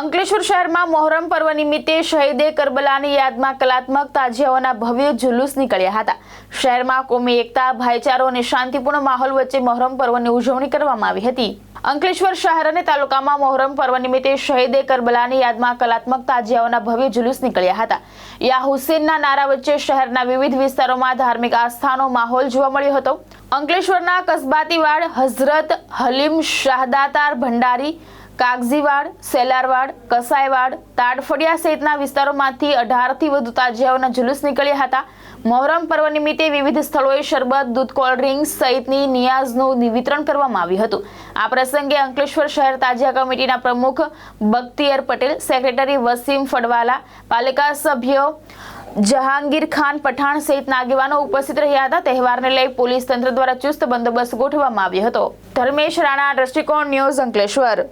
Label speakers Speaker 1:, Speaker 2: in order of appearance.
Speaker 1: અંકલેશ્વર શહેરમાં મોહરમ પર્વ નિમિત્તે શહીદે કરબલાની યાદમાં કલાત્મક તાજિયાઓના ભવ્ય જુલુસ નીકળ્યા હતા। શહેરમાં કોમી એકતા, ભાઈચારો અને શાંતિપૂર્ણ માહોલ વચ્ચે મોહરમ પર્વની ઉજવણી કરવામાં આવી હતી। અંકલેશ્વર શહેર અને તાલુકામાં મોહરમ પર્વ નિમિત્તે શહીદે કરબલાની યાદમાં કલાત્મક તાજિયાઓના ભવ્ય જુલુસ નીકળ્યા હતા। યા હુસેનના નારા વચ્ચે શહેરના વિવિધ વિસ્તારોમાં ધાર્મિક આસ્થાનો માહોલ જોવા મળ્યો હતો। અંકલેશ્વરના કસબાતીવાડ, હઝરત હલીમ શાહદાતાર ભંડારી, કાગજીવાડ, સેલારવાડ, કસાઈવાડ, તાડફળિયા સહિતના વિસ્તારોમાંથી 18થી વધુ તાજિયાઓના જુલુસ નીકળ્યા હતા। મોહરમ પર્વ નિમિત્તે વિવિધ સ્થળોએ શરબત, દૂધ, કોલ્ડ ડ્રિંક્સ સહિતની નિયાઝનું વિતરણ કરવામાં આવ્યું હતું। આ પ્રસંગે અંકલેશ્વર શહેર તાજિયા કમિટીના પ્રમુખ બખ્તિયાર પટેલ, સેક્રેટરી વસીમ ફડવાલા, પાલિકા સભ્યો જહાંગીર ખાન પઠાણ સહિતના આગેવાનો ઉપસ્થિત રહ્યા હતા। તહેવારને લઈ પોલીસ તંત્ર દ્વારા ચુસ્ત બંદોબસ્ત ગોઠવવામાં આવ્યો હતો। ધર્મેશ રાણા, દ્રષ્ટિકોણ ન્યૂઝ, અંકલેશ્વર।